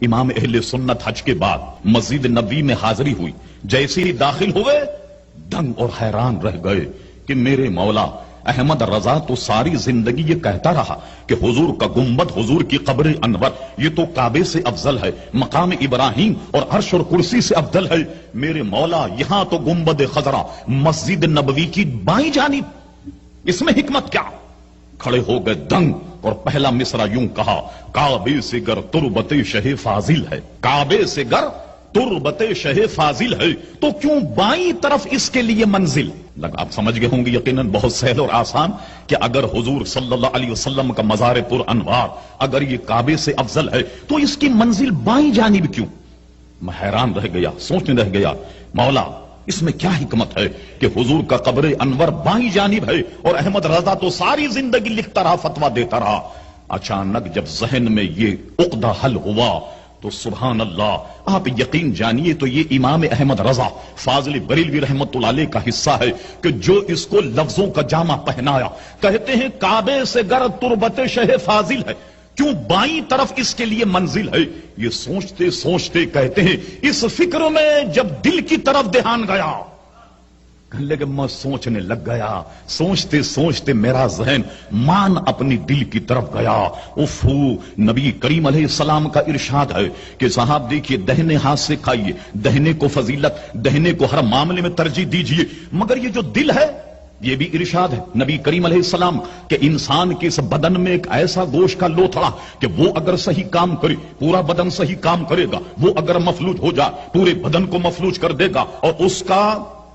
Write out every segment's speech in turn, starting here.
امام اہل سنت حج کے بعد مسجد نبوی میں حاضری ہوئی، جیسے ہی داخل ہوئے دنگ اور حیران رہ گئے کہ میرے مولا احمد رضا تو ساری زندگی یہ کہتا رہا کہ حضور کا گنبد، حضور کی قبر انور یہ تو کعبے سے افضل ہے، مقام ابراہیم اور عرش اور کرسی سے افضل ہے، میرے مولا یہاں تو گنبد خضرا مسجد نبوی کی بائیں جانب، اس میں حکمت کیا؟ کھڑے ہو گئے دنگ اور پہلا مصرع یوں کہا، کعبے سے گر تربت شہ فاضل ہے، کعبے سے گر تربت شہ فاضل ہے تو کیوں بائیں طرف اس کے لیے منزل؟ آپ سمجھ گئے ہوں گے یقیناً بہت سہل اور آسان کہ اگر حضور صلی اللہ علیہ وسلم کا مزار پر انوار اگر یہ کعبے سے افضل ہے تو اس کی منزل بائیں جانب کیوں؟ میں حیران رہ گیا، سوچنے رہ گیا، مولا اس میں کیا حکمت ہے کہ حضور کا قبر انور بائیں جانب ہے اور احمد رضا تو ساری زندگی لکھتا رہا، فتویٰ دیتا رہا۔ اچانک جب ذہن میں یہ عقدہ حل ہوا تو سبحان اللہ، آپ یقین جانیے تو یہ امام احمد رضا فاضل بریلوی رحمت اللہ علیہ کا حصہ ہے کہ جو اس کو لفظوں کا جامع پہنایا۔ کہتے ہیں کعبے سے گر تربت شہ فاضل ہے، کیوں بائیں طرف اس کے لیے منزل ہے؟ یہ سوچتے سوچتے کہتے ہیں اس فکر میں جب دل کی طرف دھیان گیا، کہنے لگے میں سوچنے لگ گیا، سوچتے سوچتے میرا ذہن مان اپنی دل کی طرف گیا۔ نبی کریم علیہ السلام کا ارشاد ہے کہ صاحب دیکھیے دہنے ہاتھ سے کھائیے، دہنے کو فضیلت، دہنے کو ہر معاملے میں ترجیح دیجیے، مگر یہ جو دل ہے یہ بھی ارشاد ہے نبی کریم علیہ السلام کہ انسان کے اس بدن میں ایک ایسا گوشت کا لوتھڑا کہ وہ اگر صحیح کام کرے پورا بدن صحیح کام کرے گا، وہ اگر مفلوج ہو جائے پورے بدن کو مفلوج کر دے گا، اور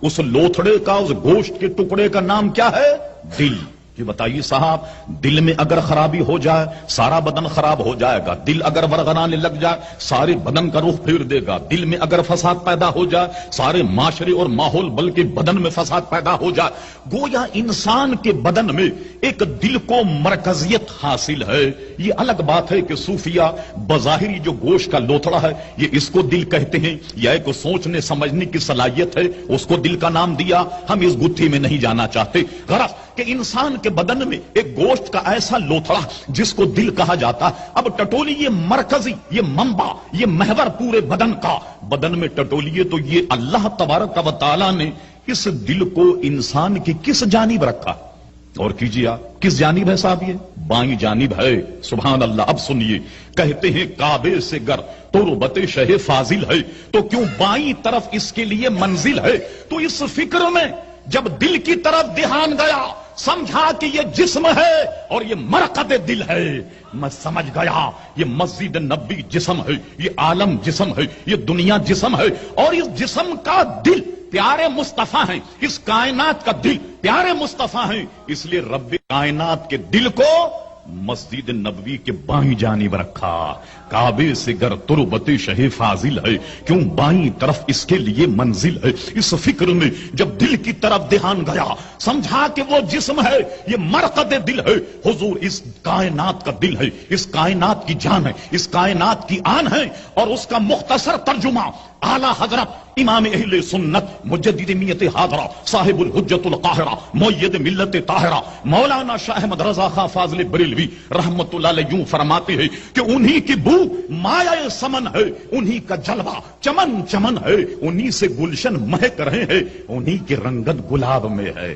اس لوتھڑے کا، اس گوشت کے ٹکڑے کا نام کیا ہے؟ دل۔ یہ بتائیے صاحب، دل میں اگر خرابی ہو جائے سارا بدن خراب ہو جائے گا، دل اگر ورغرانے لگ جائے سارے بدن کا رخ پھیر دے گا، دل میں اگر فساد پیدا ہو جائے سارے معاشرے اور ماحول بلکہ بدن میں فساد پیدا ہو جائے۔ گویا انسان کے بدن میں ایک دل کو مرکزیت حاصل ہے۔ یہ الگ بات ہے کہ صوفیہ بظاہری جو گوشت کا لوتھڑا ہے یہ اس کو دل کہتے ہیں، یا ایک سوچنے سمجھنے کی صلاحیت ہے اس کو دل کا نام دیا، ہم اس گتھی میں نہیں جانا چاہتے۔ غرض کہ انسان کے بدن میں ایک گوشت کا ایسا لوتھڑا جس کو دل کہا جاتا ہے۔ اب ٹٹولی یہ مرکزی، یہ منبع، یہ محور پورے بدن کا، بدن میں ٹٹولیے تو یہ اللہ تبارک و تعالی نے اس دل کو انسان کی کس جانب رکھا؟ اور کیجیے آپ، کس جانب ہے صاحب؟ یہ بائیں جانب ہے۔ سبحان اللہ۔ اب سنیے، کہتے ہیں کعبے سے گر تربت شہ فاضل ہے تو کیوں بائیں طرف اس کے لیے منزل ہے؟ تو اس فکر میں جب دل کی طرف دھیان گیا سمجھا کہ یہ جسم ہے اور یہ مرکز دل ہے۔ میں سمجھ گیا یہ مسجد نبوی جسم ہے، یہ عالم جسم ہے، یہ دنیا جسم ہے، اور اس جسم کا دل پیارے مصطفیٰ ہیں، اس کائنات کا دل پیارے مصطفیٰ ہیں، اس لیے رب کائنات کے دل کو مسجد نبوی کے بائیں جانب رکھا۔ کعبے سے گر تربت شہ فاضل ہے کیوں بائیں طرف اس کے لیے منزل ہے۔ اس فکر میں جب دل کی طرف دھیان گیا سمجھا کہ وہ جسم ہے، یہ مرکز دل ہے، حضور اس کائنات کا دل ہے، اس کائنات کی جان ہے، اس کائنات کی آن ہے، اور اس کا مختصر ترجمہ اعلیٰ حضرت امام اہل سنت مجدد میت حاضرہ صاحب الحجت القاہرہ مؤید ملت طاہرہ مولانا شاہ احمد رضا خان فاضل بریلوی رحمت اللہ علیہ یوں فرماتے ہیں کہ انہی کی بو مایہ سمن ہے، انہی کا جلوہ چمن چمن ہے، انہی سے گلشن مہک رہے ہیں، انہی کی رنگت گلاب میں ہے۔